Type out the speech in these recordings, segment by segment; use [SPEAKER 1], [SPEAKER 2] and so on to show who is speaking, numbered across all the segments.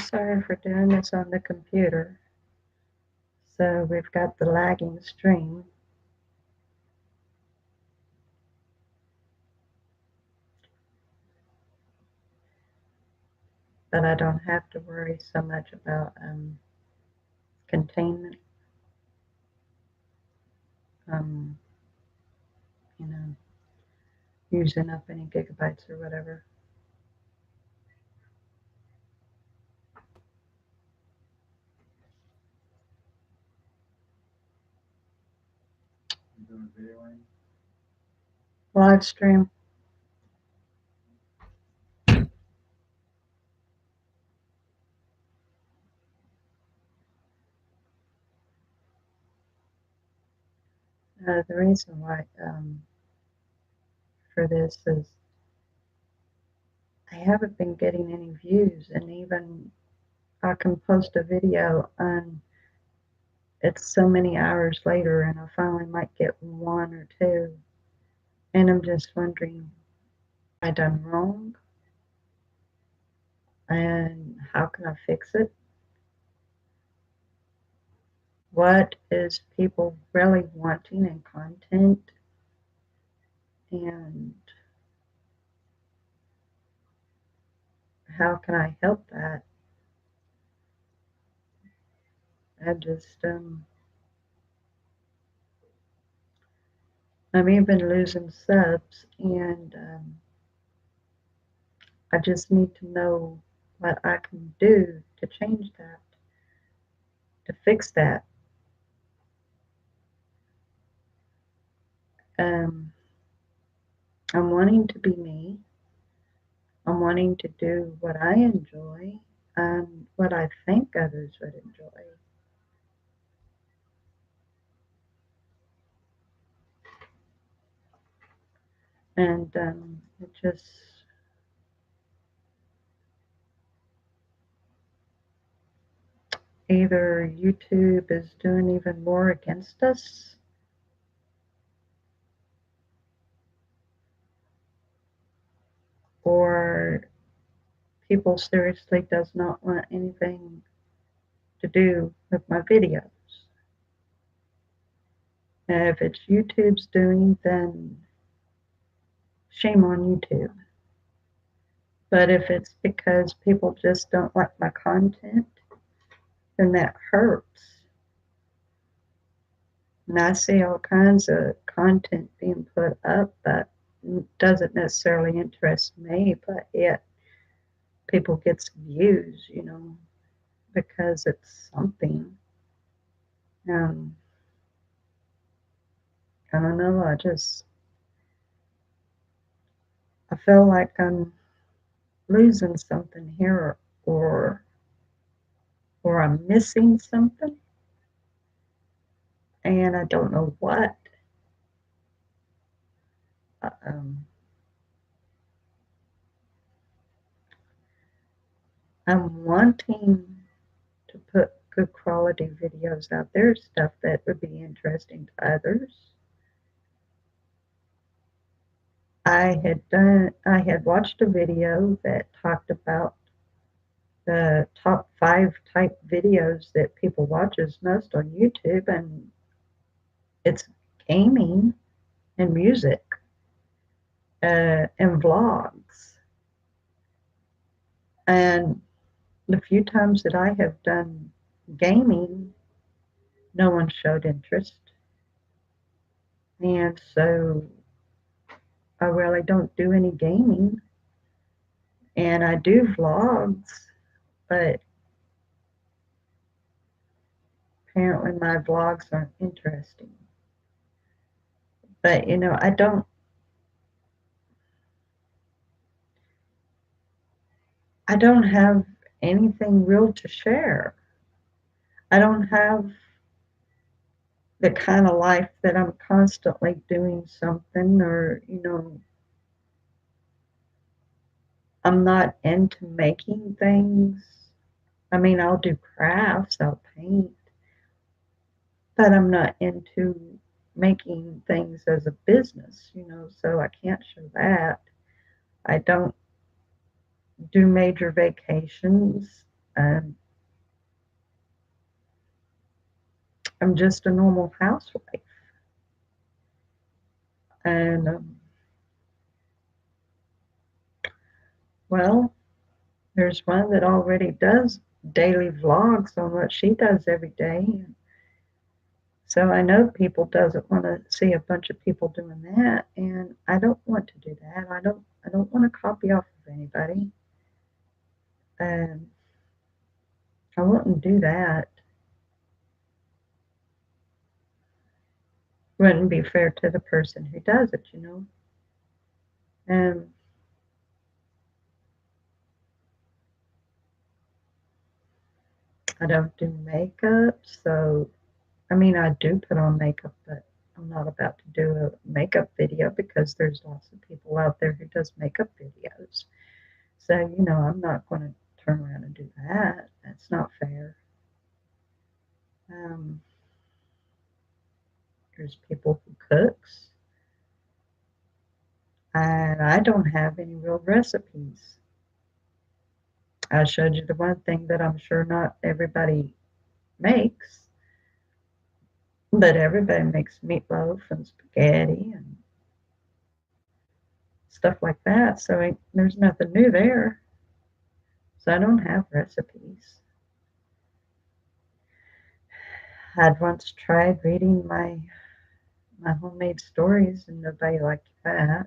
[SPEAKER 1] sorry for doing this on the computer. So we've got the lagging stream. But I don't have to worry so much about containment. Um, you know, using up any gigabytes or whatever.
[SPEAKER 2] You doing videoing?
[SPEAKER 1] Live stream. The reason why for this is I haven't been getting any views, and even I can post a video and it's so many hours later, and I finally might get one or two, and I'm just wondering, I done wrong, and how can I fix it? What is people really wanting in content, and how can I help that? I just I'm even losing subs, and I just need to know what I can do to change that, to fix that. Um, I'm wanting to be me. I'm wanting to do what I enjoy and what I think others would enjoy. And it just, either YouTube is doing even more against us, or people seriously does not want anything to do with my videos. And if it's YouTube's doing, then shame on YouTube. But if it's because people just don't like my content, then that hurts. And I see all kinds of content being put up that doesn't necessarily interest me, but yet people get views, because it's something. Um, I don't know. I feel like I'm losing something here, or I'm missing something, and I don't know what. Um, I'm wanting to put good quality videos out there, stuff that would be interesting to others. I had watched a video that talked about the top 5 type videos that people watches most on YouTube, and it's gaming and music and vlogs. And the few times that I have done gaming, no one showed interest. And so I really don't do any gaming. And I do vlogs, but apparently my vlogs aren't interesting. But I don't have anything real to share. I don't have the kind of life that I'm constantly doing something, or I'm not into making things. I mean, I'll do crafts, I'll paint, but I'm not into making things as a business, so I can't show that. I don't do major vacations. Um, I'm just a normal housewife. And, well, there's one that already does daily vlogs on what she does every day. So I know people doesn't want to see a bunch of people doing that, and I don't want to do that. I don't want to copy off of anybody. Um, I wouldn't do that. Wouldn't be fair to the person who does it, you know. Um, I don't do makeup, so I mean I do put on makeup, but I'm not about to do a makeup video because there's lots of people out there who does makeup videos. So, you know, I'm not going to turn around and do that. That's not fair. Um, there's people who cooks, and I don't have any real recipes. I showed you the one thing that I'm sure not everybody makes, but everybody makes meatloaf and spaghetti and stuff like that. So there's nothing new there. So I don't have recipes. I'd once tried reading my homemade stories, and nobody liked that.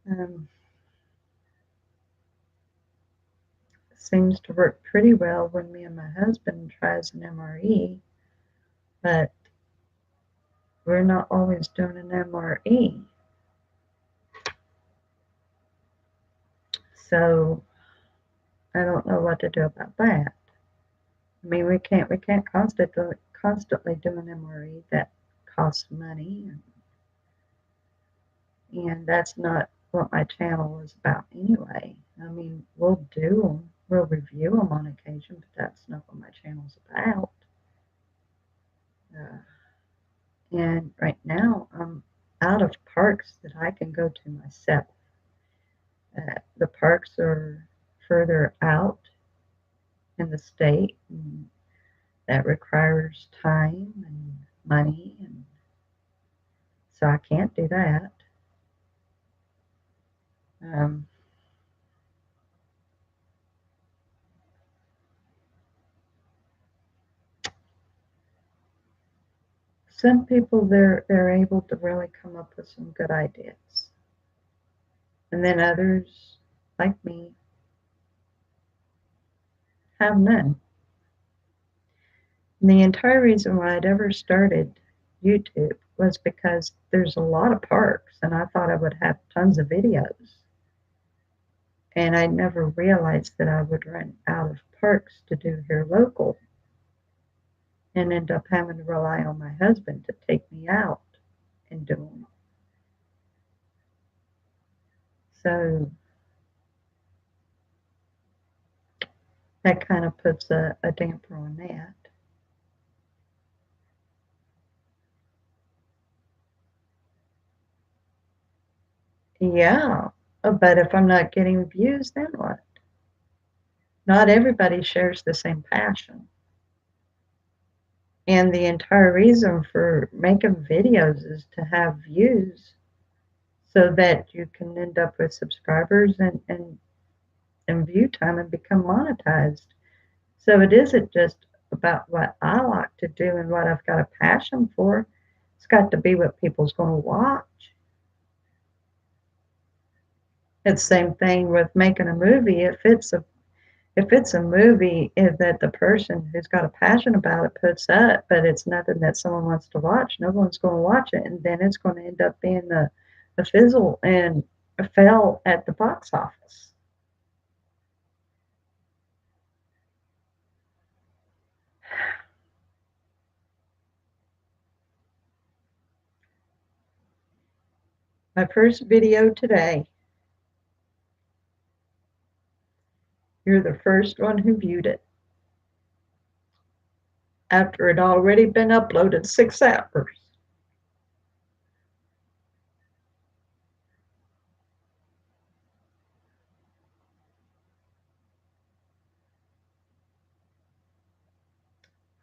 [SPEAKER 1] Um, seems to work pretty well when me and my husband tries an MRE, but we're not always doing an MRE. So I don't know what to do about that. I mean, we can't constantly do an MRE that costs money, and that's not what my channel is about anyway. I mean, we'll do them, we'll review them on occasion, but that's not what my channel's about. Uh, and right now, I'm out of parks that I can go to myself. The parks are further out in the state, and that requires time and money, and so I can't do that. Um, some people they're able to really come up with some good ideas, and then others, like me, have none. And the entire reason why I'd ever started YouTube was because there's a lot of parks, and I thought I would have tons of videos. And I never realized that I would run out of parks to do here local and end up having to rely on my husband to take me out and do them. So that kind of puts a damper on that. Yeah, but if I'm not getting views, then what? Not everybody shares the same passion. And the entire reason for making videos is to have views so that you can end up with subscribers and view time and become monetized. So it isn't just about what I like to do and what I've got a passion for. It's got to be what people's going to watch. It's the same thing with making a movie. If it's a movie that the person who's got a passion about it puts up, but it's nothing that someone wants to watch, no one's going to watch it, and then it's going to end up being a fizzle and a fail at the box office. My first video today, you're the first one who viewed it after it already been uploaded 6 hours.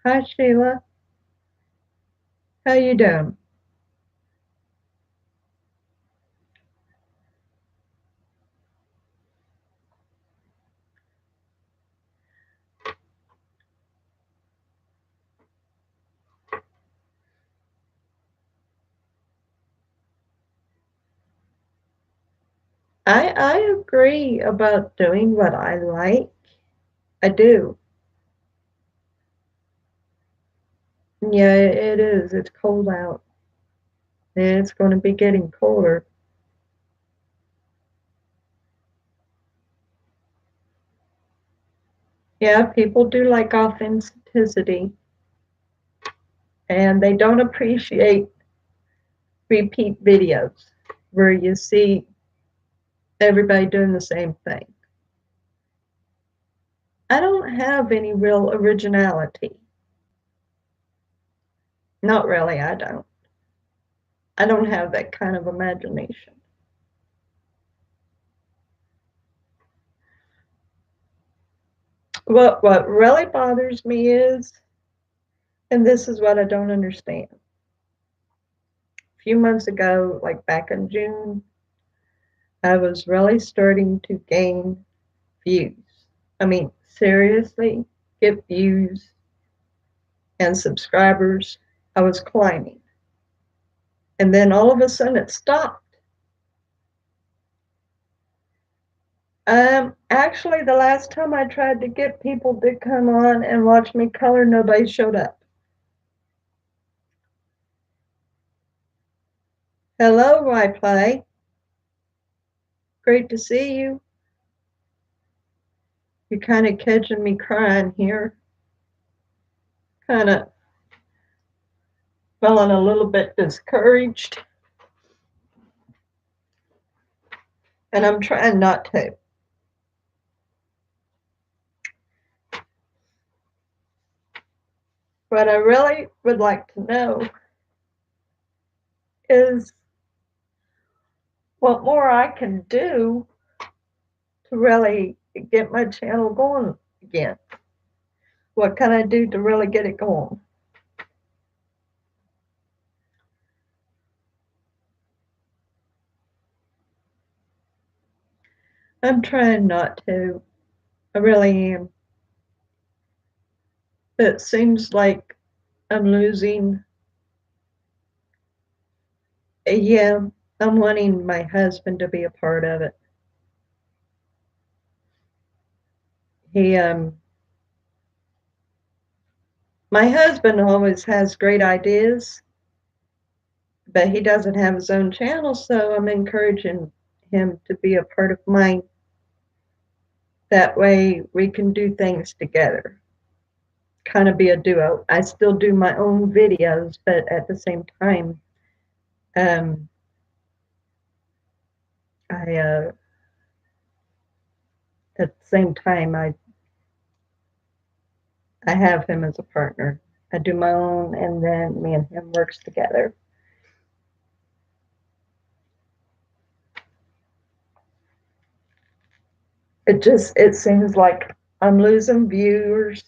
[SPEAKER 1] Hi, Sheila. How you doing? I agree about doing what I like. I do. Yeah, it is. It's cold out. It's going to be getting colder. Yeah, people do like authenticity, and they don't appreciate repeat videos where you see everybody doing the same thing. I don't have any real originality. Not really, I don't. I don't have that kind of imagination. What really bothers me is, and this is what I don't understand. A few months ago, like back in June, I was really starting to gain views. I mean, seriously, get views and subscribers. I was climbing. And then all of a sudden it stopped. Actually, the last time I tried to get people to come on and watch me color, nobody showed up. Hello, Play. Great to see you. You're kind of catching me crying here. Kind of feeling a little bit discouraged. And I'm trying not to. What I really would like to know is what more I can do to really get my channel going again. What can I do to really get it going? I'm trying not to. I really am. It seems like I'm losing. Yeah, I'm wanting my husband to be a part of it. He, my husband always has great ideas, but he doesn't have his own channel, so I'm encouraging him to be a part of mine. That way we can do things together, kind of be a duo. I still do my own videos, but at the same time, um, I at the same time I have him as a partner. I do my own, and then me and him works together. It seems like I'm losing viewers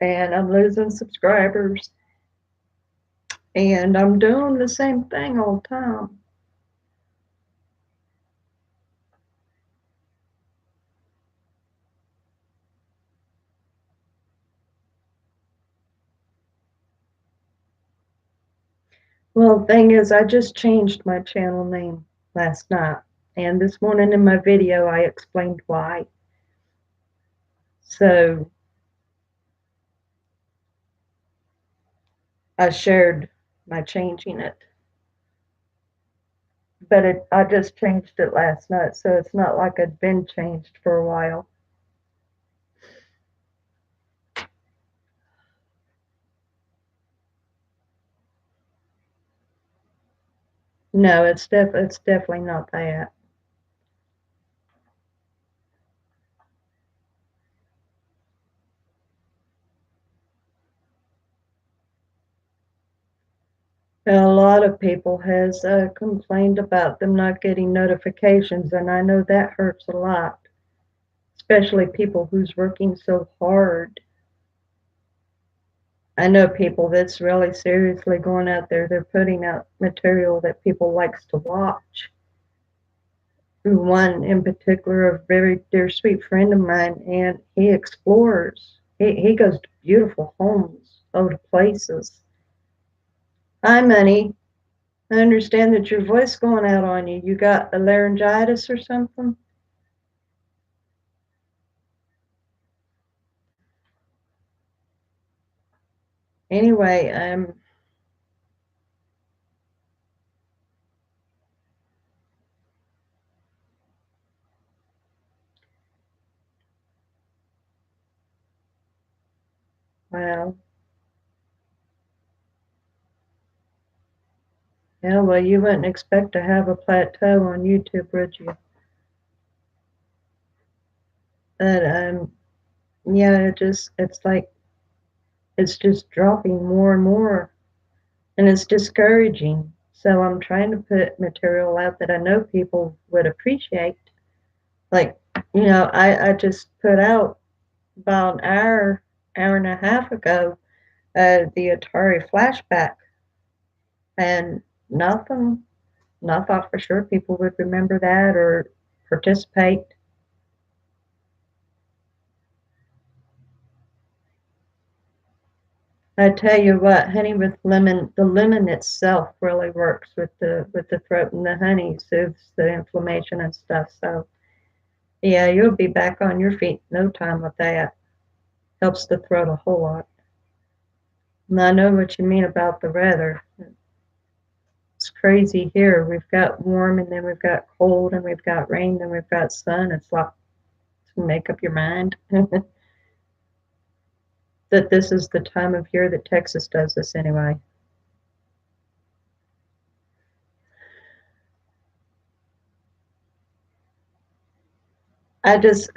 [SPEAKER 1] and I'm losing subscribers, and I'm doing the same thing all the time. Well, the thing is, I just changed my channel name last night, and this morning in my video, I explained why. So I shared my changing it, but I just changed it last night, so it's not like I'd been changed for a while. No, it's definitely not that. A lot of people has complained about them not getting notifications, and I know that hurts a lot, especially people who's working so hard. I know people that's really seriously going out there. They're putting out material that people likes to watch. One in particular, a very dear sweet friend of mine, and he explores. He goes to beautiful homes, old places. Hi, Money. I understand that your voice going out on you. You got a laryngitis or something? Anyway, well, yeah, well, you wouldn't expect to have a plateau on YouTube, would you? But yeah, it's like it's just dropping more and more, and it's discouraging. So I'm trying to put material out that I know people would appreciate. Like, I just put out about an hour and a half ago, the Atari flashback, and nothing. And I thought for sure people would remember that or participate. I tell you what, honey with lemon, the lemon itself really works with the throat, and the honey soothes the inflammation and stuff. So yeah, you'll be back on your feet in no time with that. Helps the throat a whole lot. And I know what you mean about the weather. It's crazy here. We've got warm, and then we've got cold, and we've got rain, then we've got sun. It's like to make up your mind that this is the time of year that Texas does this anyway. I just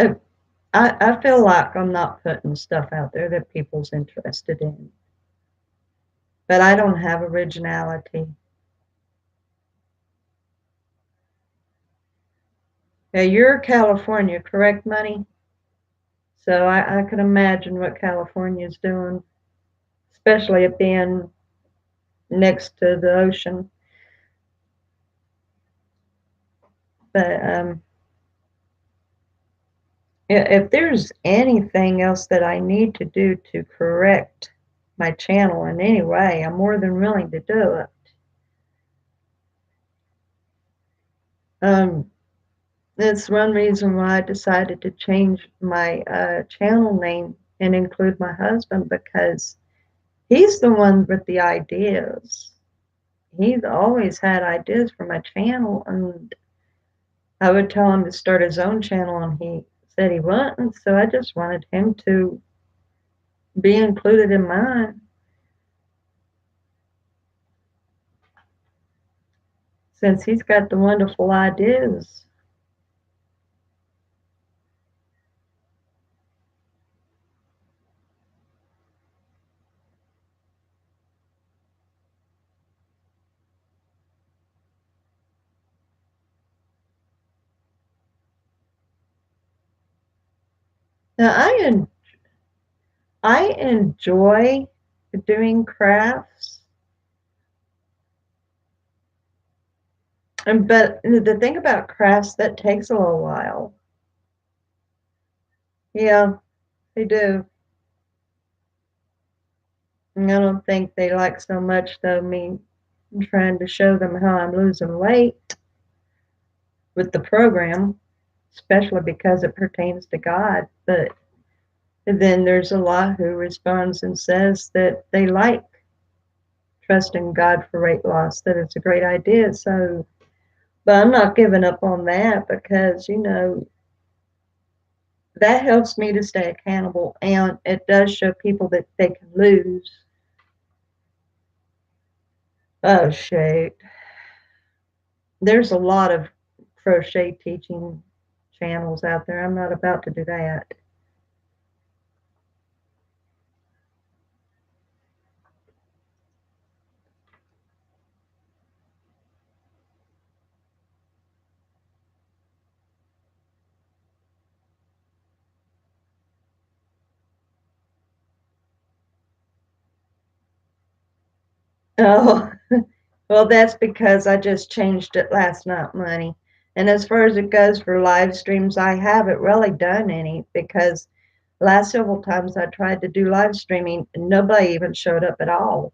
[SPEAKER 1] I feel like I'm not putting stuff out there that people's interested in, but I don't have originality. Yeah, you're California, correct, Money? So I can imagine what California's doing, especially it being next to the ocean. But if there's anything else that I need to do to correct my channel in any way, I'm more than willing to do it. Um, That's one reason why I decided to change my channel name and include my husband, because he's the one with the ideas. He's always had ideas for my channel, and I would tell him to start his own channel, and he said he wouldn't. So I just wanted him to be included in mine, since he's got the wonderful ideas. Now I enjoy doing crafts, and but the thing about crafts, that takes a little while. Yeah, they do. And I don't think they like so much, though, me trying to show them how I'm losing weight with the program, especially because it pertains to God. But then there's a lot who responds and says that they like trusting God for weight loss, that it's a great idea. So, but I'm not giving up on that, because, that helps me to stay accountable, and it does show people that they can lose. Oh, shoot. There's a lot of crochet teaching channels out there. I'm not about to do that. Oh, well, that's because I just changed it last night, money. And as far as it goes for live streams, I haven't really done any because last several times I tried to do live streaming and nobody even showed up at all.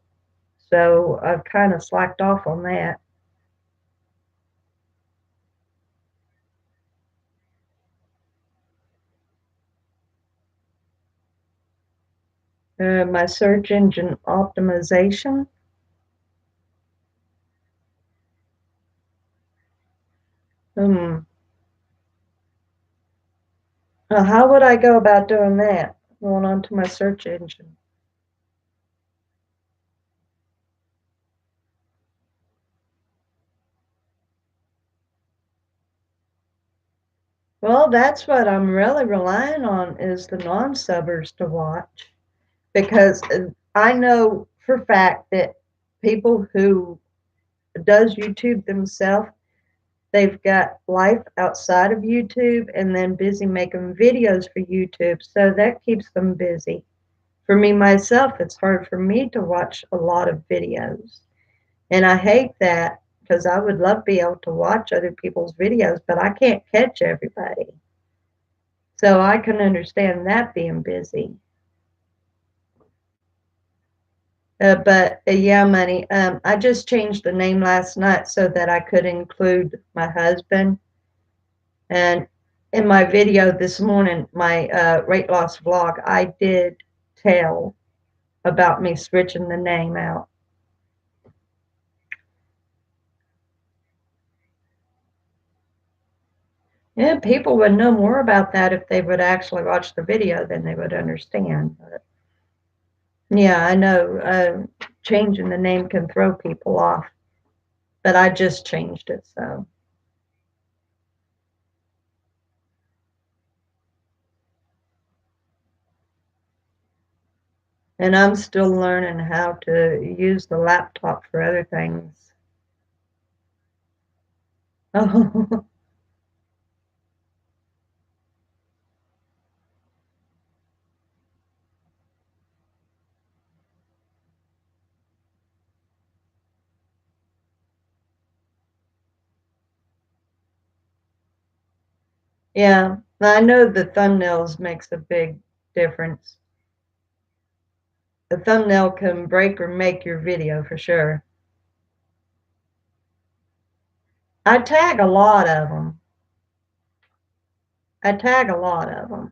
[SPEAKER 1] So I've kind of slacked off on that. My search engine optimization. Hmm. How would I go about doing that? Going onto my search engine. Well, that's what I'm really relying on is the non-subbers to watch because I know for a fact that people who does YouTube themselves, they've got life outside of YouTube and then busy making videos for YouTube, so that keeps them busy. For me myself, it's hard for me to watch a lot of videos. And I hate that because I would love to be able to watch other people's videos, but I can't catch everybody. So I can understand that being busy. But yeah, money. I just changed the name last night so that I could include my husband. And in my video this morning, my weight loss vlog, I did tell about me switching the name out. Yeah, people would know more about that if they would actually watch the video, then they would understand. But yeah, I know changing the name can throw people off, but I just changed it, so. And I'm still learning how to use the laptop for other things. Oh, yeah. I know the thumbnails makes a big difference. The thumbnail can break or make your video for sure. I tag a lot of them. I tag a lot of them.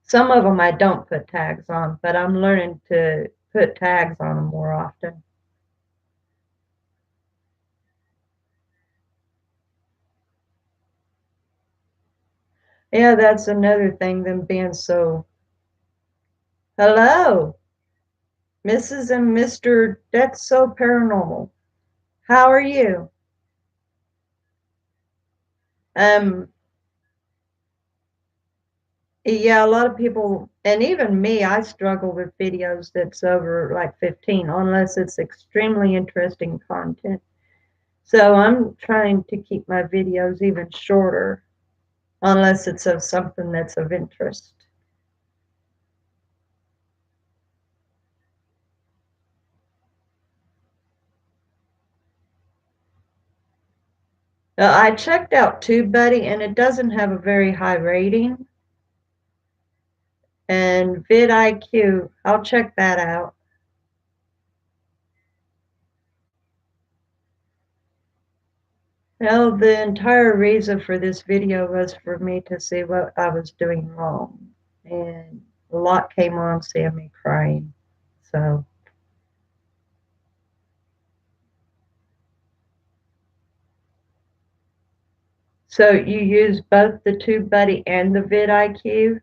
[SPEAKER 1] Some of them I don't put tags on, but I'm learning to put tags on them more often. Yeah, that's another thing, them being so. Hello, Mrs. and Mr. That's So Paranormal. How are you? Um, yeah, a lot of people, and even me, I struggle with videos that's over like 15, unless it's extremely interesting content. So I'm trying to keep my videos even shorter, unless it's of something that's of interest. I checked out TubeBuddy, and it doesn't have a very high rating. And vidIQ, I'll check that out. Well, the entire reason for this video was for me to see what I was doing wrong. And a lot came on seeing me crying. So, so you use both the TubeBuddy and the vidIQ?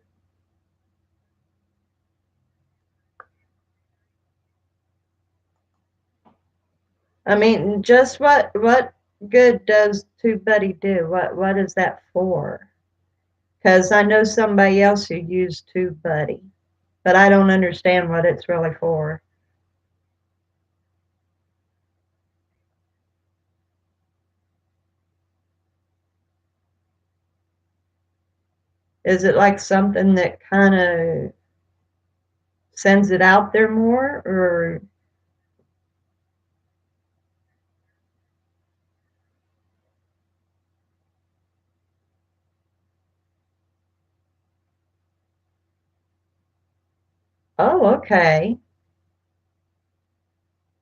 [SPEAKER 1] I mean, just what good does TubeBuddy do? What is that for? Because I know somebody else who used TubeBuddy, but I don't understand what it's really for. Is it like something that kind of sends it out there more, or Oh, okay.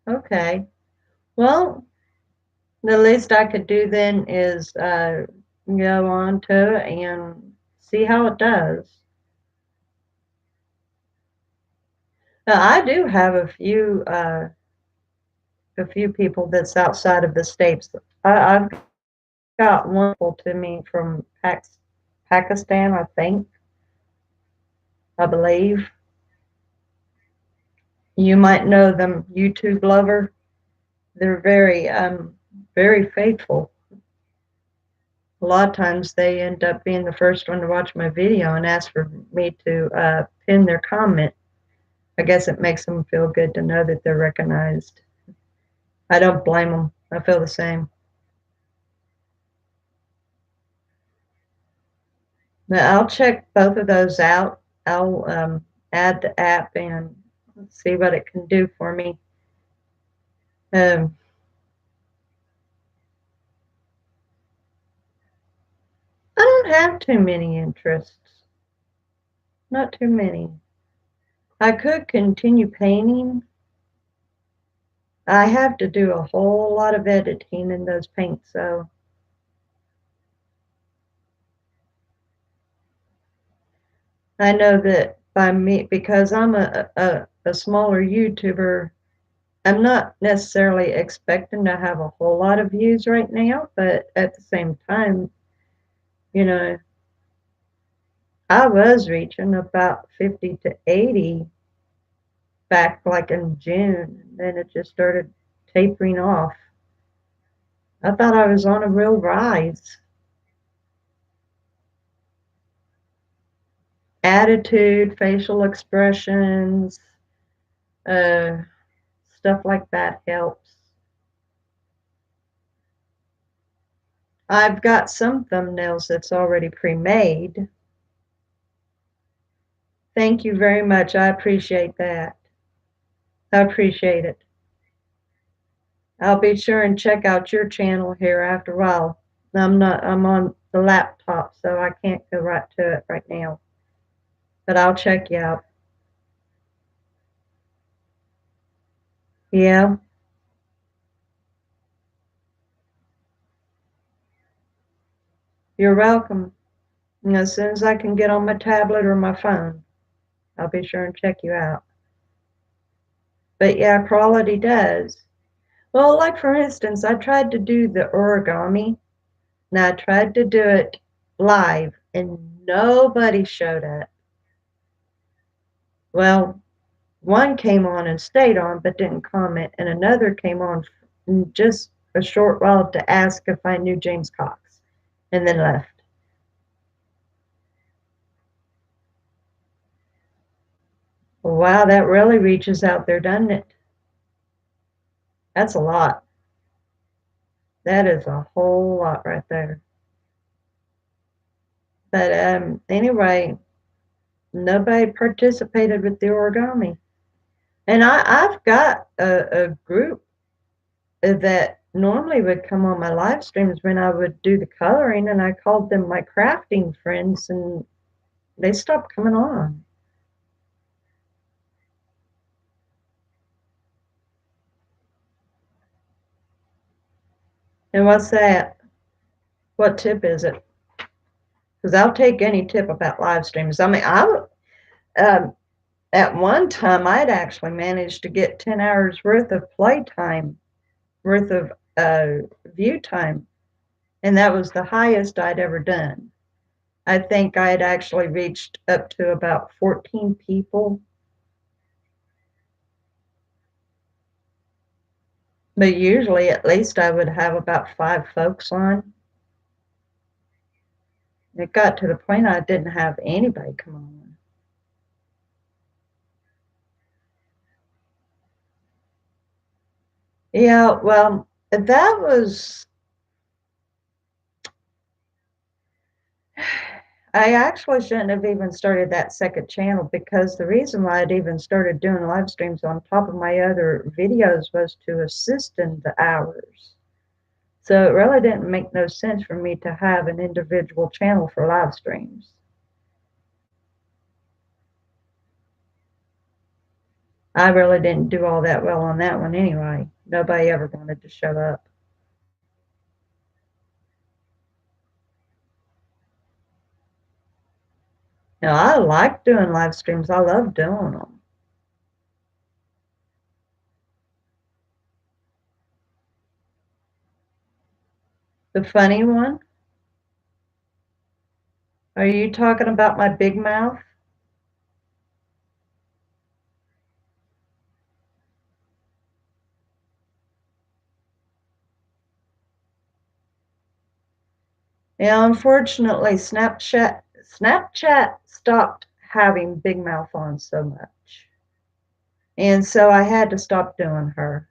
[SPEAKER 1] Okay. Well, the least I could do then is go on to it and see how it does. Now, I do have a few people that's outside of the states. I've got one people to me from Pakistan, I think, I believe. You might know them, YouTube lover. They're very faithful. A lot of times they end up being the first one to watch my video and ask for me to pin their comment. I guess it makes them feel good to know that they're recognized. I don't blame them. I feel the same. Now, I'll check both of those out. I'll add the app and see what it can do for me. Um, I don't have too many interests. Not too many. I could continue painting. I have to do a whole lot of editing in those paints, so I know that by me, because I'm a smaller YouTuber, I'm not necessarily expecting to have a whole lot of views right now, but at the same time, you know, I was reaching about 50 to 80 back like in June, and then it just started tapering off. I thought I was on a real rise. Attitude, facial expressions, uh, stuff like that helps. I've got some thumbnails that's already pre-made. Thank you very much. I appreciate that. I appreciate it. I'll be sure and check out your channel here after a while. I'm on the laptop, so I can't go right to it right now. But I'll check you out. Yeah, you're welcome. And as soon as I can get on my tablet or my phone, I'll be sure and check you out. But yeah, quality does. Well, like for instance, I tried to do the origami. Now I tried to do it live and nobody showed up. Well, one came on and stayed on but didn't comment, and another came on just a short while to ask if I knew James Cox and then left. Wow, that really reaches out there, doesn't it? That's a lot. That is a whole lot right there. But anyway, nobody participated with the origami. And I've got a group that normally would come on my live streams when I would do the coloring, and I called them my crafting friends, and they stopped coming on. And what's that? What tip is it? Because I'll take any tip about live streams. I mean, um, at one time I'd actually managed to get 10 hours worth of play time, worth of view time, and that was the highest I'd ever done. I think I had actually reached up to about 14 people, but usually at least I would have about 5 folks on. It got to the point I didn't have anybody come on. Yeah, well, that was, I actually shouldn't have even started that second channel, because the reason why I'd even started doing live streams on top of my other videos was to assist in the hours. So it really didn't make no sense for me to have an individual channel for live streams. I really didn't do all that well on that one anyway. Nobody ever wanted to show up. Now, I like doing live streams. I love doing them. The funny one? Are you talking about my big mouth? Yeah, unfortunately, Snapchat stopped having Big Mouth on so much. And so I had to stop doing her.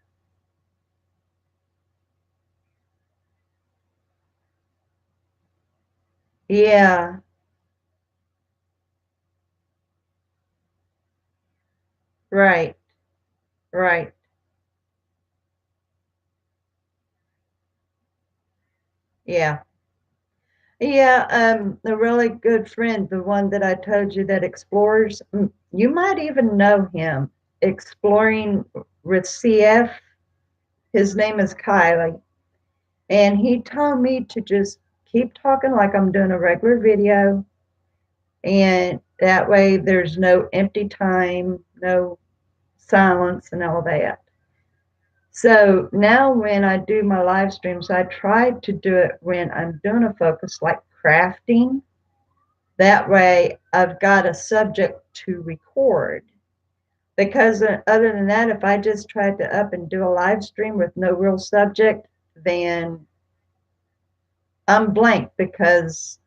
[SPEAKER 1] Yeah, right, right. Yeah. Yeah, a really good friend, the one that I told you that explores, you might even know him, Exploring with CF. His name is Kylie. And he told me to just keep talking like I'm doing a regular video. And that way there's no empty time, no silence, and all that. So now when I do my live streams, I try to do it when I'm doing a focus like crafting. That way I've got a subject to record. Because other than that, if I just tried to up and do a live stream with no real subject, then I'm blank because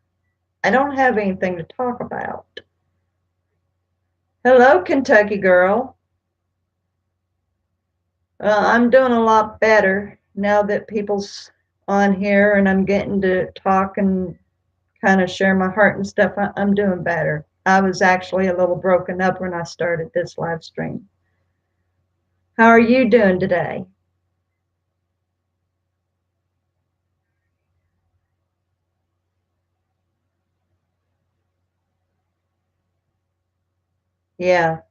[SPEAKER 1] I don't have anything to talk about. Hello, Kentucky girl. I'm doing a lot better now that people's on here and I'm getting to talk and kind of share my heart and stuff. I'm doing better. I was actually a little broken up when I started this live stream. How are you doing today? Yeah,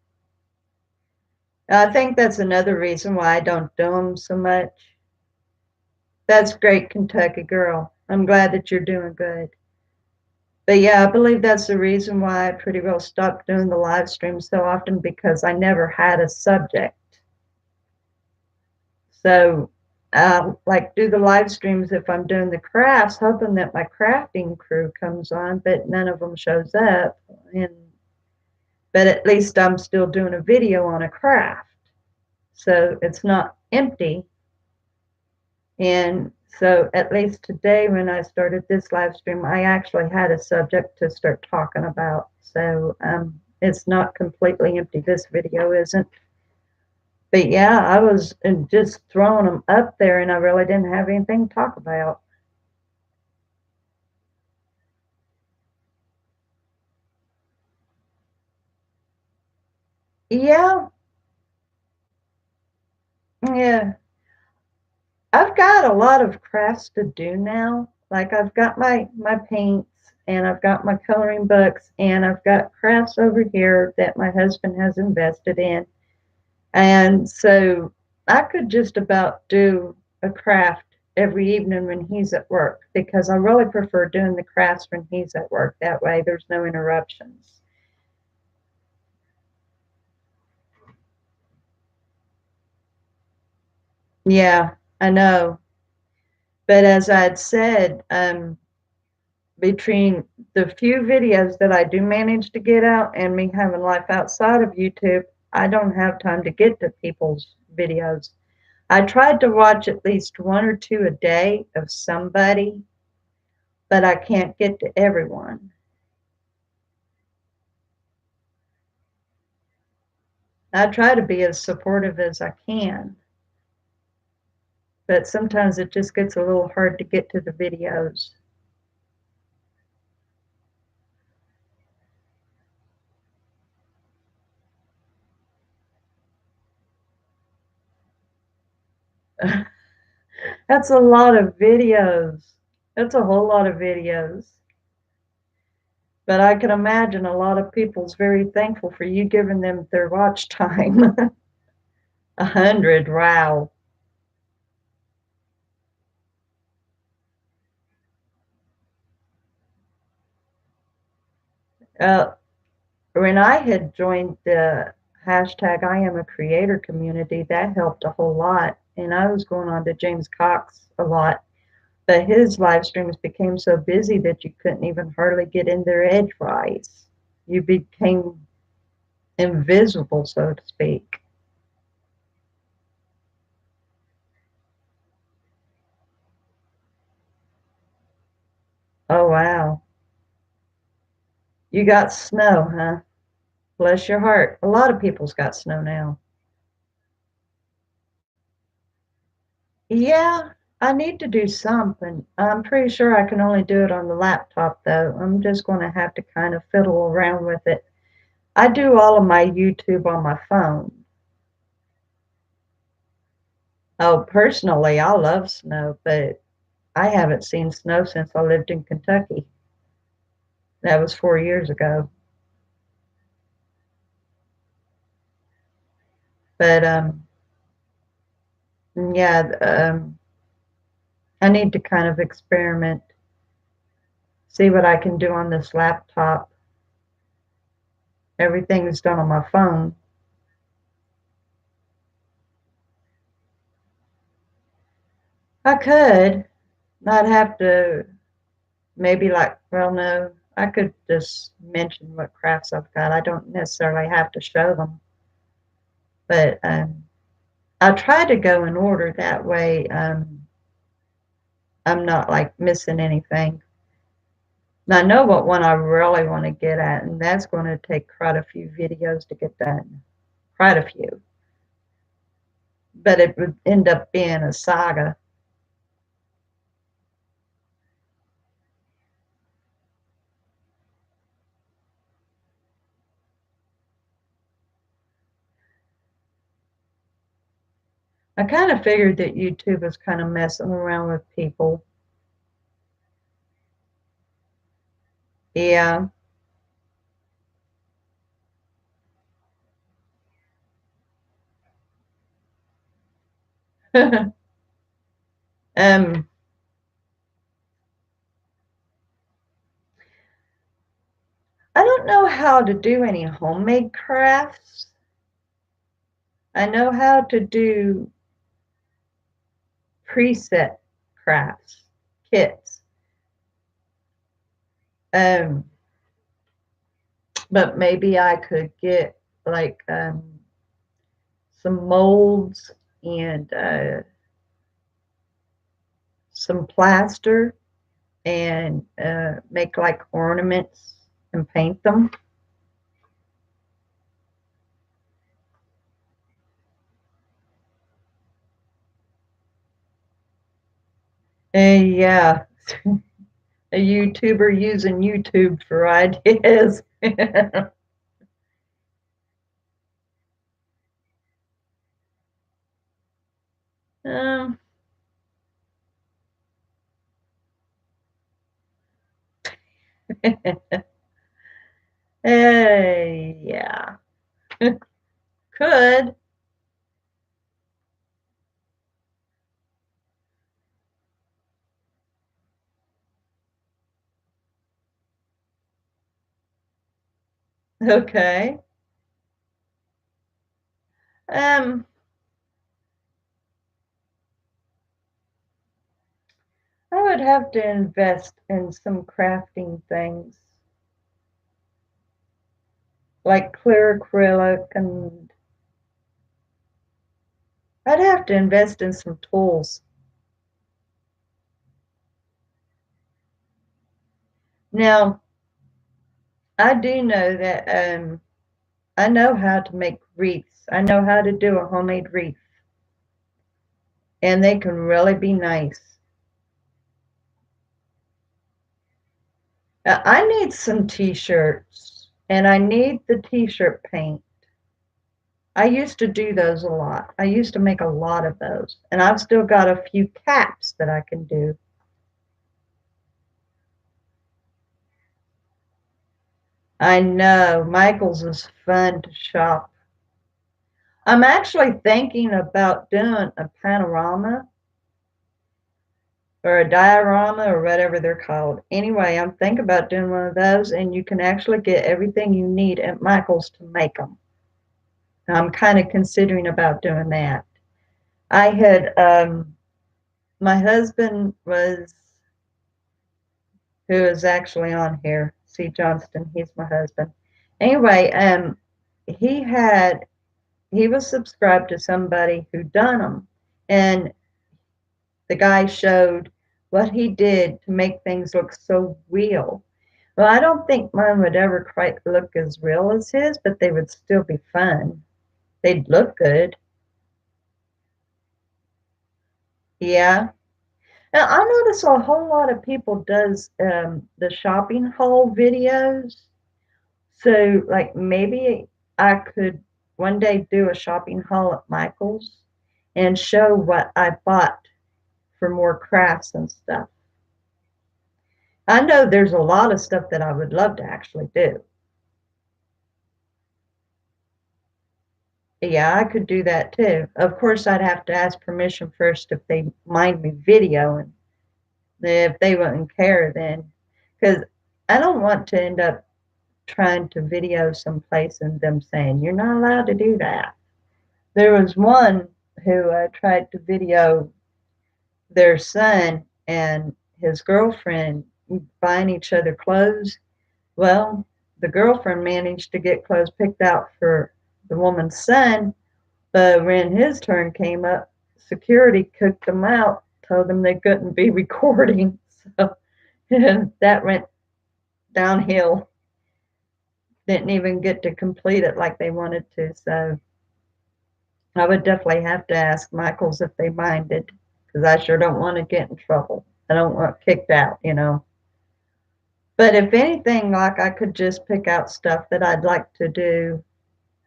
[SPEAKER 1] I think that's another reason why I don't do them so much. That's great, Kentucky girl. I'm glad that you're doing good. But yeah, I believe that's the reason why I pretty well stopped doing the live streams so often because I never had a subject. So, like do the live streams if I'm doing the crafts, hoping that my crafting crew comes on, but none of them shows up. And but at least I'm still doing a video on a craft, so it's not empty. And so at least today when I started this live stream, I actually had a subject to start talking about. So it's not completely empty. This video isn't. But yeah, I was just throwing them up there and I really didn't have anything to talk about. Yeah, yeah. I've got a lot of crafts to do now. Like I've got my paints and I've got my coloring books and I've got crafts over here that my husband has invested in. And so I could just about do a craft every evening when he's at work because I really prefer doing the crafts when he's at work. That way there's no interruptions. Yeah, I know. But as I'd said, between the few videos that I do manage to get out and me having life outside of YouTube, I don't have time to get to people's videos. I tried to watch at least one or two a day of somebody, but I can't get to everyone. I try to be as supportive as I can, but sometimes it just gets a little hard to get to the videos. That's a lot of videos. That's a whole lot of videos. But I can imagine a lot of people's very thankful for you giving them their watch time. 100, wow. Uh, when I had joined the hashtag I am a creator community, that helped a whole lot. And I was going on to James Cox a lot, but his live streams became so busy that you couldn't even hardly get in there edgewise. You became invisible, so to speak. Oh, wow. You got snow, huh? Bless your heart. A lot of people's got snow now. Yeah, I need to do something. I'm pretty sure I can only do it on the laptop, though. I'm just going to have to kind of fiddle around with it. I do all of my YouTube on my phone. Oh, personally, I love snow, but I haven't seen snow since I lived in Kentucky. That was 4 years ago. But yeah, I need to kind of experiment, see what I can do on this laptop. Everything is done on my phone. I could. I'd have to maybe like, well, no, I could just mention what crafts I've got. I don't necessarily have to show them, but I try to go in order that way. I'm not like missing anything. And I know what one I really want to get at, and that's going to take quite a few videos to get done. Quite a few. But it would end up being a saga. I kind of figured that YouTube was kind of messing around with people. Yeah. um, I don't know how to do any homemade crafts. I know how to do preset crafts, kits. Um, but maybe I could get like some molds and some plaster and make like ornaments and paint them. And yeah, a YouTuber using YouTube for ideas. um, yeah, could. Okay. Um, I would have to invest in some crafting things like clear acrylic, and I'd have to invest in some tools. Now, I do know that I know how to make wreaths. I know how to do a homemade wreath, and they can really be nice. I need some t-shirts, and I need the t-shirt paint. I used to do those a lot. I used to make a lot of those, and I've still got a few caps that I can do. I know Michael's is fun to shop. I'm actually thinking about doing a panorama or a diorama or whatever they're called. Anyway, I'm thinking about doing one of those, and you can actually get everything you need at Michael's to make them. I'm kind of considering about doing that. I had my husband was who is actually on here, C. Johnston. He's my husband. Anyway, he had he was subscribed to somebody who done them, and the guy showed what he did to make things look so real. Well, I don't think mine would ever quite look as real as his, but they would still be fun. They'd look good. Yeah. Now, I notice a whole lot of people does the shopping haul videos. So, like, maybe I could one day do a shopping haul at Michael's and show what I bought for more crafts and stuff. I know there's a lot of stuff that I would love to actually do. Yeah, I could do that too. Of course, I'd have to ask permission first if they mind me videoing. If they wouldn't care, then because I don't want to end up trying to video someplace and them saying you're not allowed to do that. There was one who tried to video their son and his girlfriend buying each other clothes. Well, the girlfriend managed to get clothes picked out for the woman's son, but when his turn came up, security kicked them out, told them they couldn't be recording. So that went downhill. Didn't even get to complete it like they wanted to. So I would definitely have to ask Michaels if they minded, because I sure don't want to get in trouble. I don't want kicked out. But if anything, like I could just pick out stuff that I'd like to do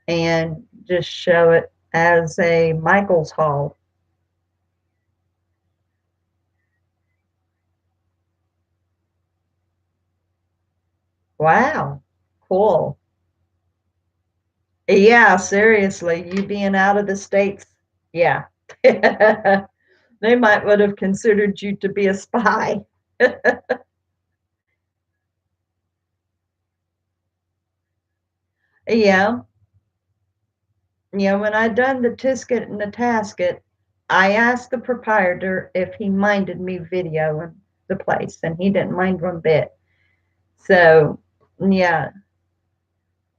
[SPEAKER 1] and just show it as a Michaels haul. Wow, cool. Yeah, seriously, you being out of the States, yeah. They might would have considered you to be a spy. Yeah, yeah, when I done the Tisket and the Tasket, I asked the proprietor if he minded me videoing the place, and he didn't mind one bit. So, yeah,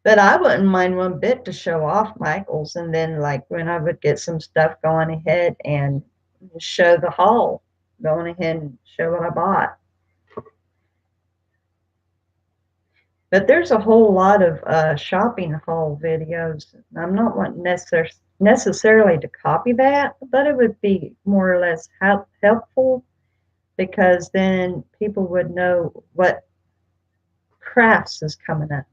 [SPEAKER 1] but I wouldn't mind one bit to show off Michaels, and then like when I would get some stuff going ahead and show the haul, going ahead and show what I bought. But there's a whole lot of shopping haul videos. I'm not wanting necessarily to copy that, but it would be more or less helpful because then people would know what crafts is coming up.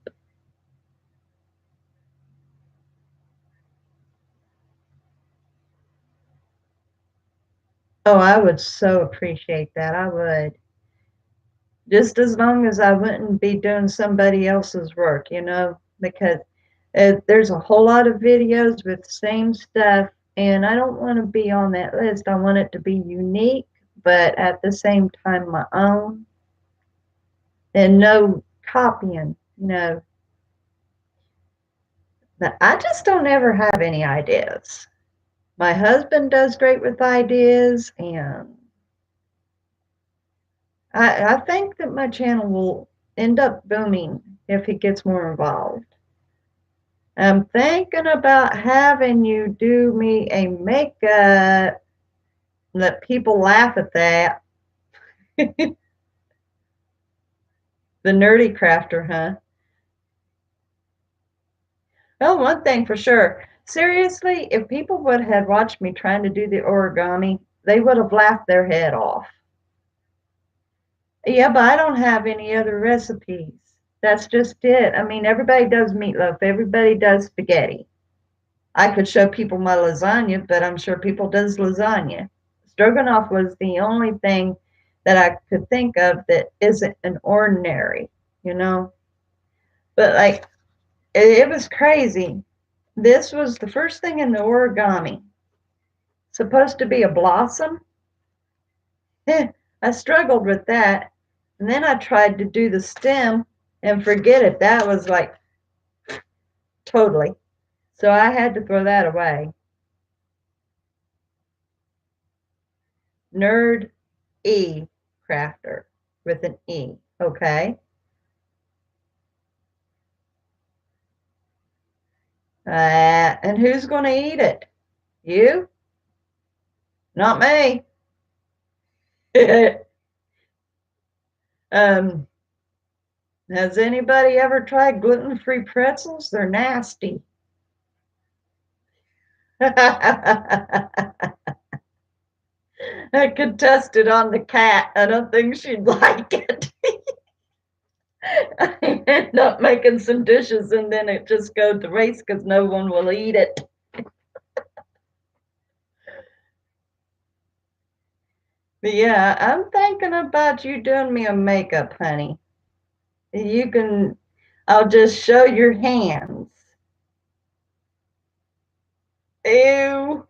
[SPEAKER 1] Oh, I would so appreciate that. I would. Just as long as I wouldn't be doing somebody else's work, because there's a whole lot of videos with the same stuff, and I don't want to be on that list. I want it to be unique, but at the same time, my own, and no copying. But I just don't ever have any ideas. My husband does great with ideas, and I think that my channel will end up booming if he gets more involved. I'm thinking about having you do me a makeup. Let people laugh at that. The nerdy crafter, huh? Well, one thing for sure. Seriously, if people would have watched me trying to do the origami, they would have laughed their head off. Yeah, but I don't have any other recipes. That's just it. I mean, everybody does meatloaf, everybody does spaghetti. I could show people my lasagna, but I'm sure people does lasagna. Stroganoff was the only thing that I could think of that isn't an ordinary, you know. But like it was crazy. This was the first thing in the origami. Supposed to be a blossom. I struggled with that. And then I tried to do the stem and forget it. That was like totally. So I had to throw that away. Nerd E Crafter with an E. Okay. And who's going to eat it? You? Not me. um, has anybody ever tried gluten-free pretzels? They're nasty. I could test it on the cat. I don't think she'd like it. I end up making some dishes and then it just goes to waste because no one will eat it. But yeah, I'm thinking about you doing me a makeup, honey. You can, I'll just show your hands. Ew.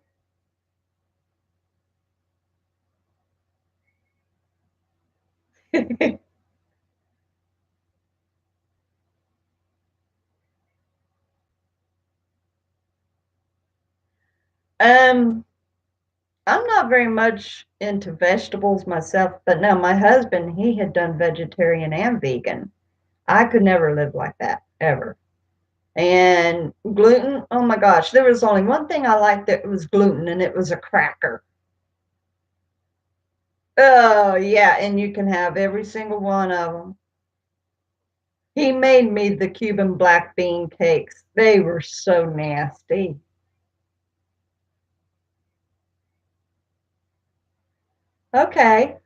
[SPEAKER 1] um, I'm not very much into vegetables myself, but no, my husband, he had done vegetarian and vegan. I could never live like that, ever. And gluten, oh my gosh, there was only one thing I liked that was gluten, and it was a cracker. Oh, yeah, and you can have every single one of them. He made me the Cuban black bean cakes. They were so nasty. Okay,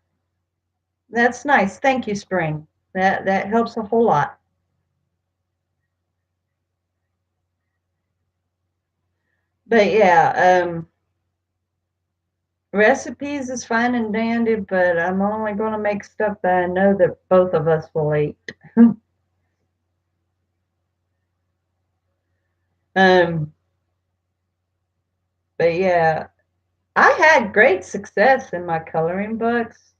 [SPEAKER 1] that's nice. Thank you, Spring. That helps a whole lot. But yeah, recipes is fine and dandy, but I'm only going to make stuff that I know that both of us will eat. um, but yeah, I had great success in my coloring books,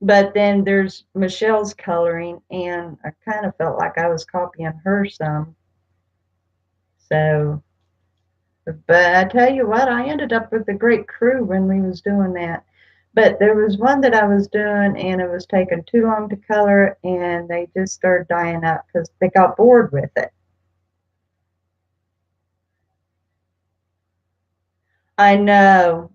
[SPEAKER 1] but then there's Michelle's coloring, and I kind of felt like I was copying her some. So, but I tell you what, I ended up with a great crew when we was doing that. But there was one that I was doing, and it was taking too long to color, and they just started dying out because they got bored with it. I know.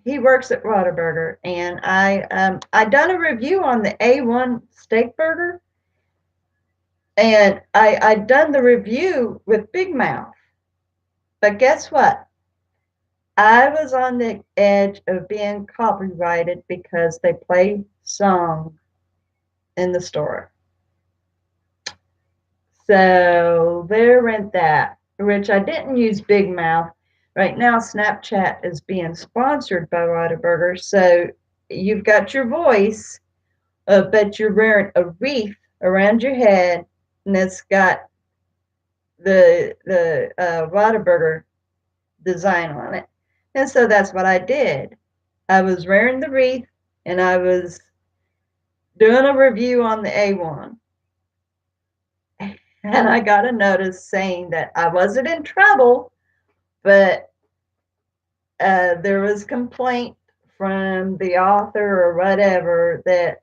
[SPEAKER 1] He works at Whataburger, and I done a review on the A1 steak burger, and I done the review with Big Mouth. But guess what? I was on the edge of being copyrighted because they play song in the store. So there went that, which I didn't use Big Mouth. Right now, Snapchat is being sponsored by Whataburger, so you've got your voice, but you're wearing a wreath around your head, and it's got the Whataburger design on it. And so that's what I did. I was wearing the wreath, and I was doing a review on the A1. And I got a notice saying that I wasn't in trouble, but there was complaint from the author or whatever that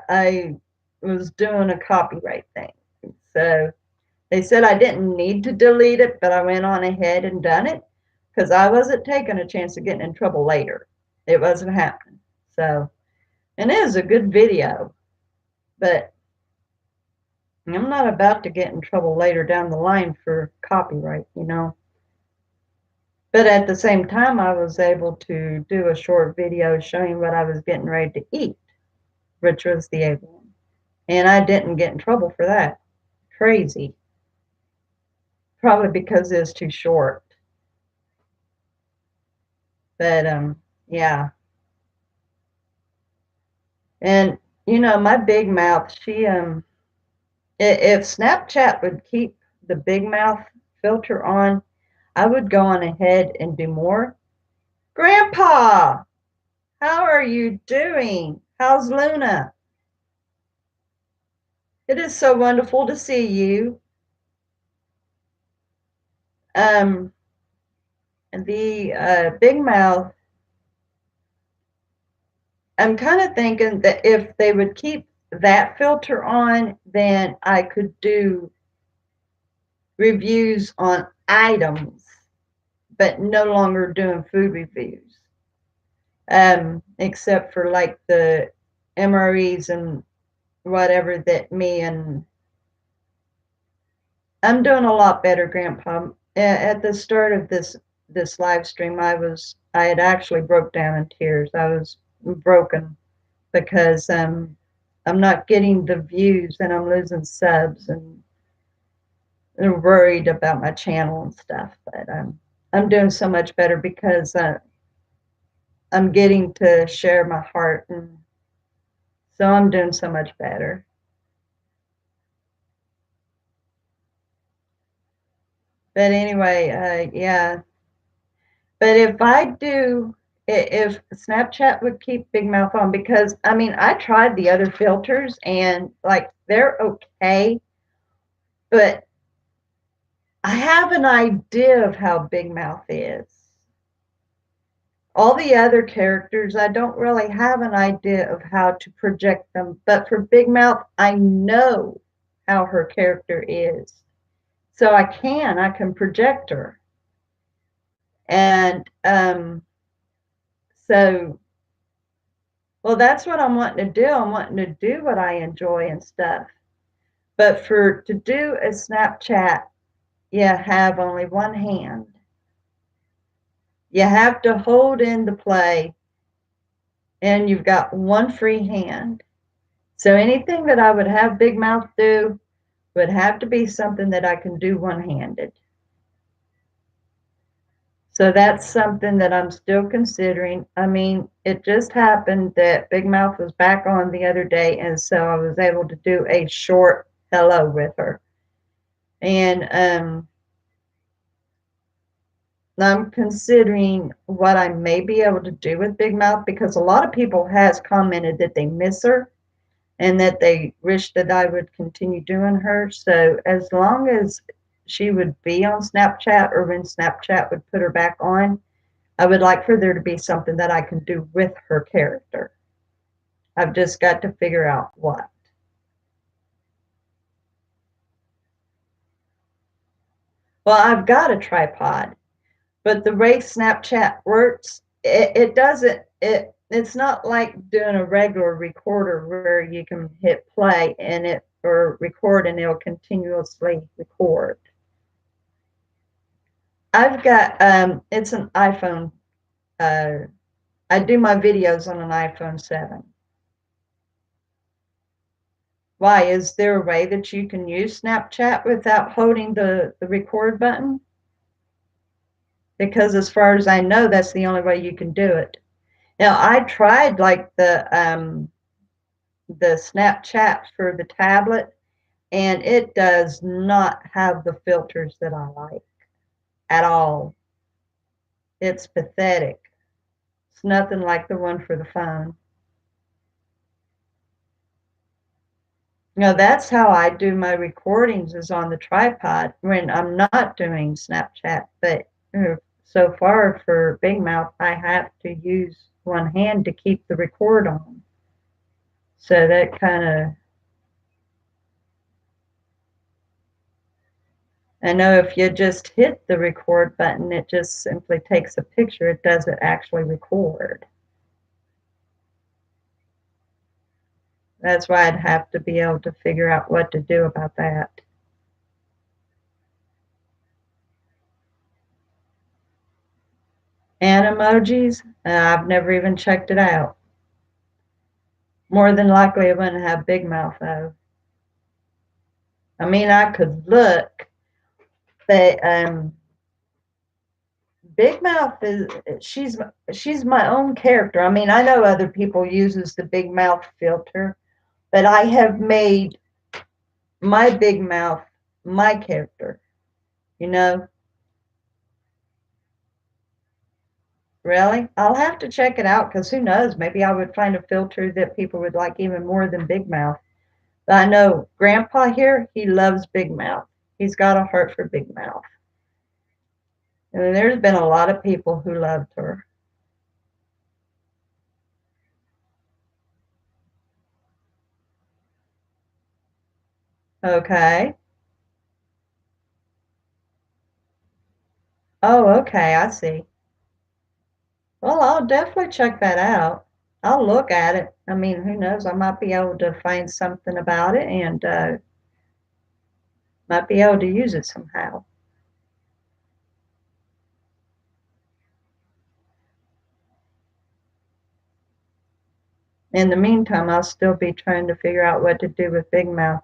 [SPEAKER 1] I was doing a copyright thing. So they said I didn't need to delete it, but I went on ahead and done it because I wasn't taking a chance of getting in trouble later. It wasn't happening. So, and it is a good video, but I'm not about to get in trouble later down the line for copyright, you know. But at the same time, I was able to do a short video showing what I was getting ready to eat, which was the A1. And I didn't get in trouble for that. Crazy. Probably because it was too short. But yeah. And you know, my big mouth, she if Snapchat would keep the big mouth filter on, I would go on ahead and do more. Grandpa, how are you doing? How's Luna? It is so wonderful to see you. The Big Mouth, I'm kind of thinking that if they would keep that filter on, then I could do reviews on items, but no longer doing food reviews. Except for like the MREs and whatever that me and I'm doing a lot better, Grandpa. At the start of this live stream, I had actually broke down in tears. I was broken because I'm not getting the views and I'm losing subs and they're worried about my channel and stuff. But I'm doing so much better because I'm getting to share my heart, and so I'm doing so much better. But anyway, yeah. But if Snapchat would keep Big Mouth on, because I mean, I tried the other filters and like they're okay, but I have an idea of how Big Mouth is. All the other characters, I don't really have an idea of how to project them, but for Big Mouth, I know how her character is. So I can project her. And so, well, that's what I'm wanting to do. I'm wanting to do what I enjoy and stuff. But to do a Snapchat, you have only one hand. You have to hold in the play, and you've got one free hand. So anything that I would have Big Mouth do would have to be something that I can do one-handed. So that's something that I'm still considering. I mean, it just happened that Big Mouth was back on the other day, and so I was able to do a short hello with her. And I'm considering what I may be able to do with Big Mouth, because a lot of people has commented that they miss her and that they wish that I would continue doing her. So as long as she would be on Snapchat, or when Snapchat would put her back on, I would like for there to be something that I can do with her character. I've just got to figure out what. Well, I've got a tripod, but the way Snapchat works, it doesn't, it's not like doing a regular recorder where you can hit play and or record and it'll continuously record. I've got, it's an iPhone. I do my videos on an iPhone 7. Why? Is there a way that you can use Snapchat without holding the record button? Because as far as I know, that's the only way you can do it. Now, I tried like the Snapchat for the tablet, and it does not have the filters that I like at all. It's pathetic. It's nothing like the one for the phone. That's how I do my recordings, is on the tripod when I'm not doing Snapchat. But so far for Big Mouth, I have to use one hand to keep the record on. So that kind of, I know if you just hit the record button, it just simply takes a picture. It doesn't actually record. That's why I'd have to be able to figure out what to do about that. And emojis, I've never even checked it out. More than likely, I wouldn't have Big Mouth though. I mean, I could look, but Big Mouth is she's my own character. I mean, I know other people uses the Big Mouth filter, but I have made my Big Mouth my character. You know, really? I'll have to check it out because who knows? Maybe I would find a filter that people would like even more than Big Mouth. But I know Grandpa here, he loves Big Mouth. He's got a heart for Big Mouth. And there's been a lot of people who loved her. Okay. Oh, okay. I see. Well, I'll definitely check that out. I'll look at it. I mean, who knows? I might be able to find something about it and might be able to use it somehow. In the meantime, I'll still be trying to figure out what to do with Big Mouth.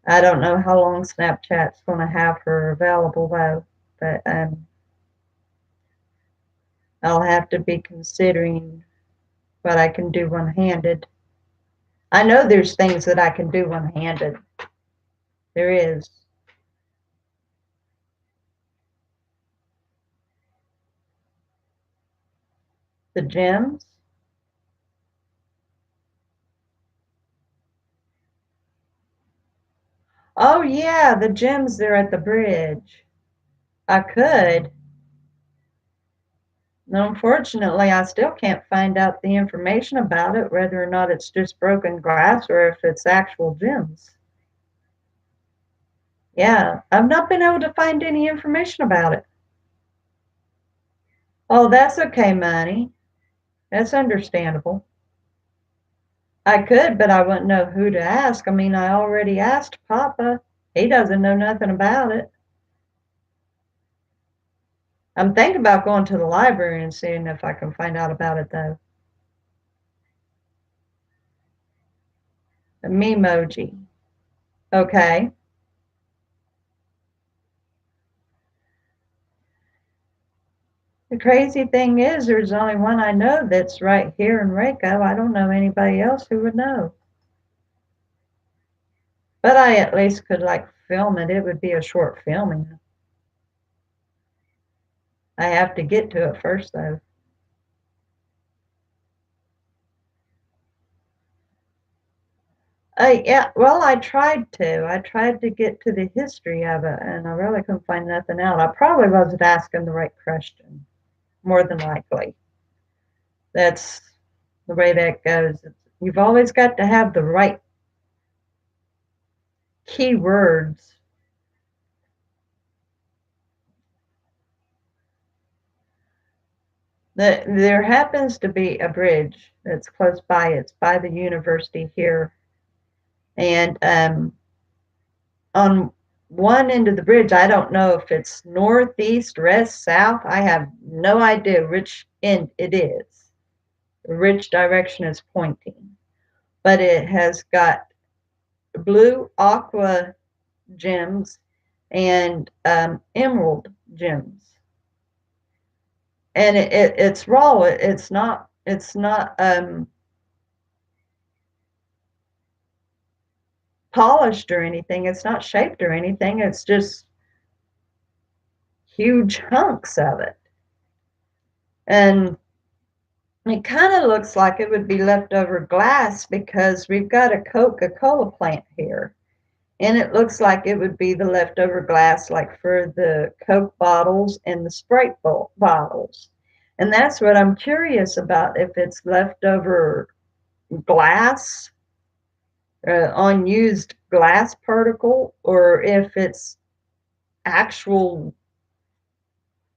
[SPEAKER 1] I don't know how long Snapchat's going to have her available though, but I'll have to be considering what I can do one-handed. I know there's things that I can do one-handed. There is. The gems. Oh yeah, the gems there at the bridge. I could. Unfortunately, I still can't find out the information about it, whether or not it's just broken glass or if it's actual gems. Yeah, I've not been able to find any information about it. Oh, that's okay, Money. That's understandable. I could, but I wouldn't know who to ask. I mean, I already asked Papa. He doesn't know nothing about it. I'm thinking about going to the library and seeing if I can find out about it, though. A Memoji. Okay. The crazy thing is, there's only one I know that's right here in Waco. I don't know anybody else who would know. But I at least could like film it. It would be a short filming. I have to get to it first, though. Yeah, well, I tried to. I tried to get to the history of it, and I really couldn't find nothing out. I probably wasn't asking the right question, more than likely. That's the way that goes. You've always got to have the right keywords. There happens to be a bridge that's close by. It's by the university here, and on one end of the bridge, I don't know if it's northeast, west, south. I have no idea which end it is, which direction it's pointing. But it has got blue aqua gems and emerald gems, and it's raw. It's not polished or anything. It's not shaped or anything. It's just huge hunks of it, and it kind of looks like it would be leftover glass because we've got a Coca-Cola plant here. And it looks like it would be the leftover glass, like for the Coke bottles and the Sprite bottles. And that's what I'm curious about, if it's leftover glass, unused glass particle, or if it's actual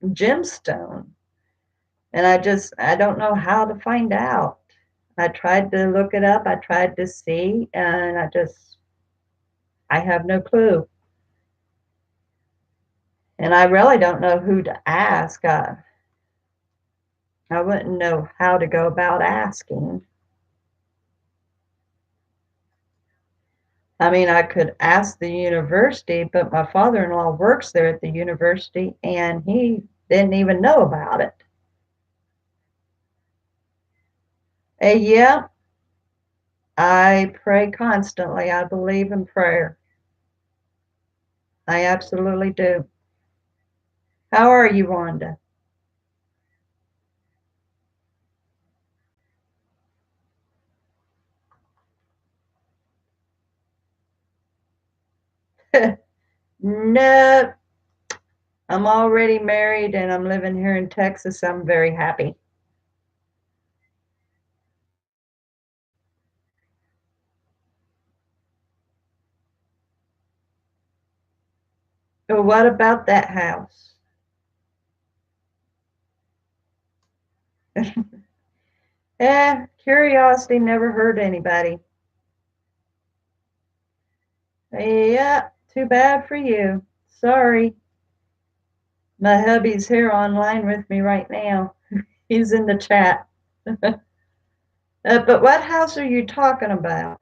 [SPEAKER 1] gemstone. And I don't know how to find out. I tried to look it up, I tried to see, and I have no clue. And I really don't know who to ask. I wouldn't know how to go about asking. I mean, I could ask the university, but my father-in-law works there at the university and he didn't even know about it. Yeah, I pray constantly. I believe in prayer. I absolutely do. How are you, Wanda? Nope. I'm already married and I'm living here in Texas. I'm very happy. But what about that house? Curiosity never hurt anybody. Yeah, too bad for you. Sorry. My hubby's here online with me right now. He's in the chat. But what house are you talking about?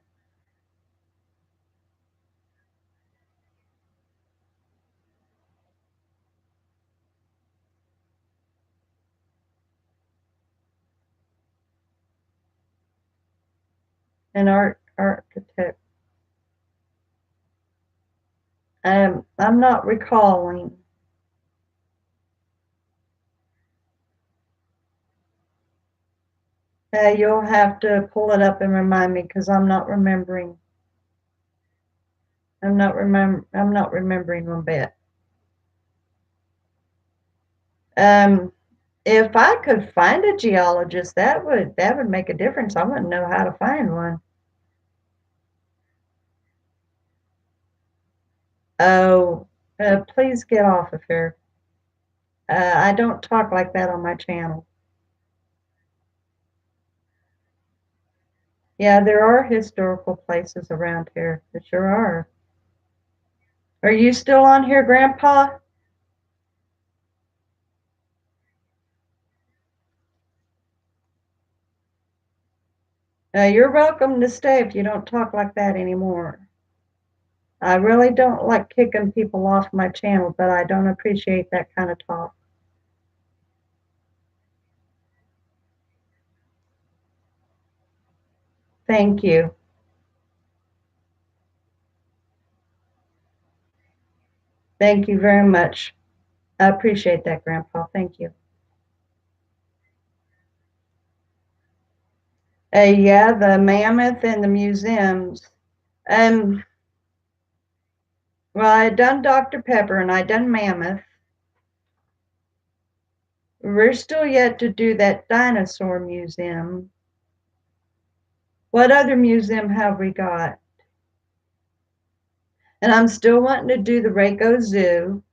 [SPEAKER 1] An architect. I'm not recalling. You'll have to pull it up and remind me because I'm not remembering. I'm not remembering one bit. Um, if I could find a geologist, that would make a difference. I wouldn't know how to find one. Oh, please get off of here. I don't talk like that on my channel. Yeah, there are historical places around here. There sure are. Are you still on here, Grandpa? You're welcome to stay if you don't talk like that anymore. I really don't like kicking people off my channel, but I don't appreciate that kind of talk. Thank you. Thank you very much. I appreciate that, Grandpa. Thank you. Yeah, the mammoth and the museums. Um, well, I done Dr. Pepper and I done Mammoth. We're still yet to do that dinosaur museum. What other museum have we got? And I'm still wanting to do the Reiko Zoo.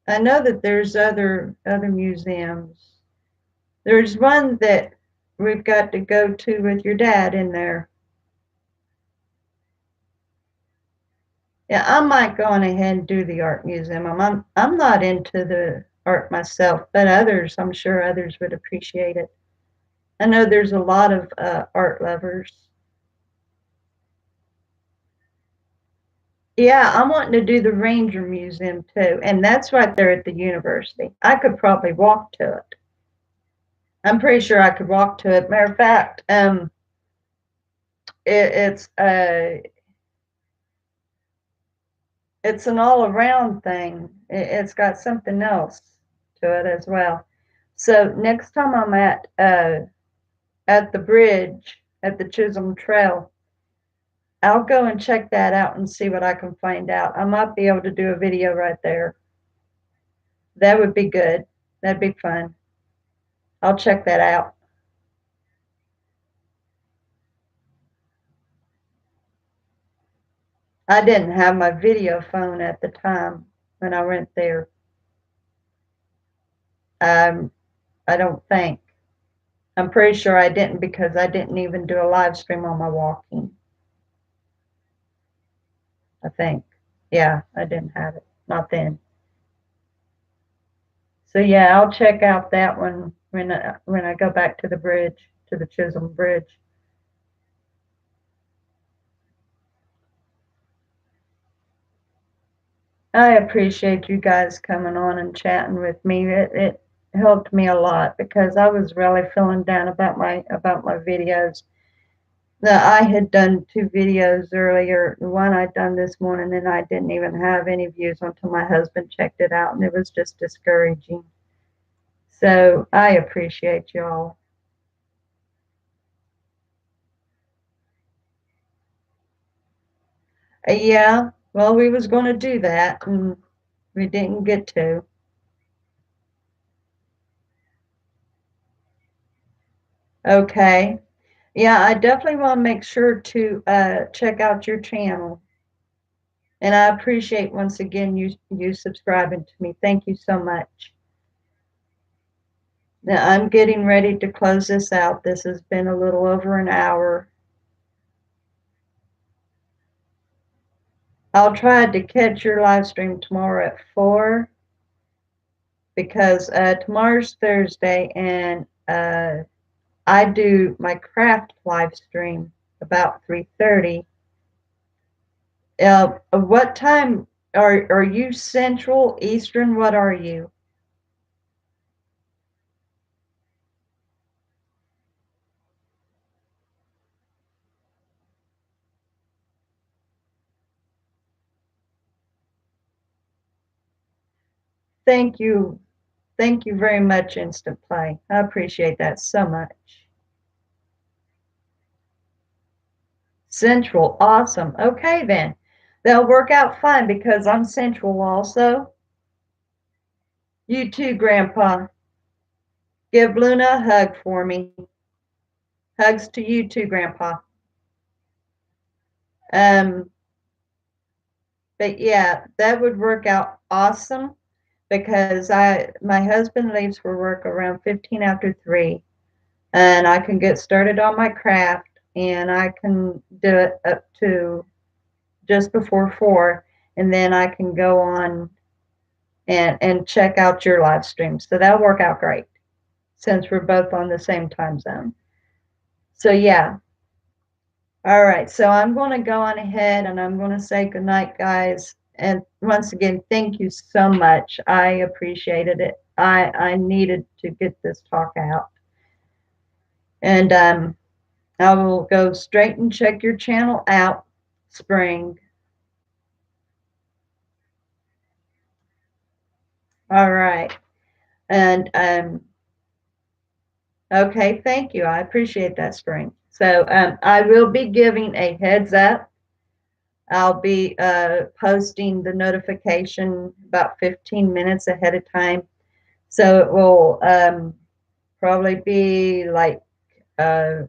[SPEAKER 1] I know that there's other museums. There's one that we've got to go to with your dad in there. Yeah, I might go on ahead and do the art museum. I'm not into the art myself, but others, I'm sure others would appreciate it. I know there's a lot of art lovers. Yeah, I'm wanting to do the Ranger Museum too, and that's right there at the university. I could probably walk to it. I'm pretty sure I could walk to it. Matter of fact, it's it's an all around thing. It's got something else to it as well. So next time I'm at the bridge at the Chisholm Trail, I'll go and check that out and see what I can find out. I might be able to do a video right there. That would be good. That'd be fun. I'll check that out. I didn't have my video phone at the time when I went there. Um, I don't think. I'm pretty sure I didn't because I didn't even do a live stream on my walking. I think. Yeah, I didn't have it. Not then. So yeah, I'll check out that one when I go back to the bridge, to the Chisholm Bridge. I appreciate you guys coming on and chatting with me. It helped me a lot because I was really feeling down about my videos. Now, I had done 2 videos earlier. The one I'd done this morning, and I didn't even have any views until my husband checked it out, and it was just discouraging. So I appreciate y'all. Yeah, well, we was going to do that, and we didn't get to. Okay. Yeah, I definitely want to make sure to check out your channel. And I appreciate once again you subscribing to me. Thank you so much. Now I'm getting ready to close this out. This has been a little over an hour. I'll try to catch your live stream tomorrow at 4 because tomorrow's Thursday and I do my craft live stream about 3:30. What time are you Central, Eastern? What are you? Thank you. Thank you very much, Instant Play. I appreciate that so much. Central, awesome. Okay, then. They'll work out fine because I'm Central also. You too, Grandpa. Give Luna a hug for me. Hugs to you too, Grandpa. Um, but yeah, that would work out awesome because my husband leaves for work around 15 after 3 and I can get started on my craft and I can do it up to just before 4 and then I can go on and check out your live stream. So that'll work out great since we're both on the same time zone. So yeah. All right. So I'm going to go on ahead and I'm going to say goodnight, guys. And once again, thank you so much. I appreciated it. I needed to get this talk out. And I will go straight and check your channel out, Spring. All right. And okay, thank you. I appreciate that, Spring. So I will be giving a heads up. I'll be posting the notification about 15 minutes ahead of time. So it will probably be like uh,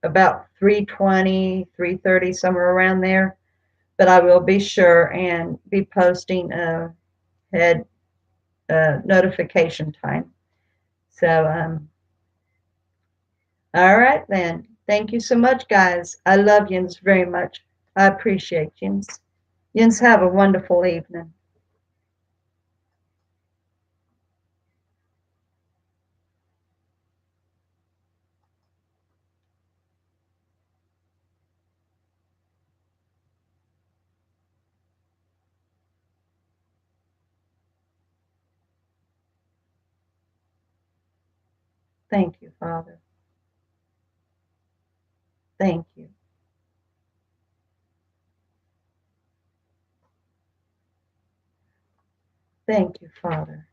[SPEAKER 1] about 3:20, 3:30, somewhere around there. But I will be sure and be posting a head notification time. So, all right then. Thank you so much, guys. I love yins very much. I appreciate yins. Yins have a wonderful evening. Thank you, Father. Thank you. Thank you, Father.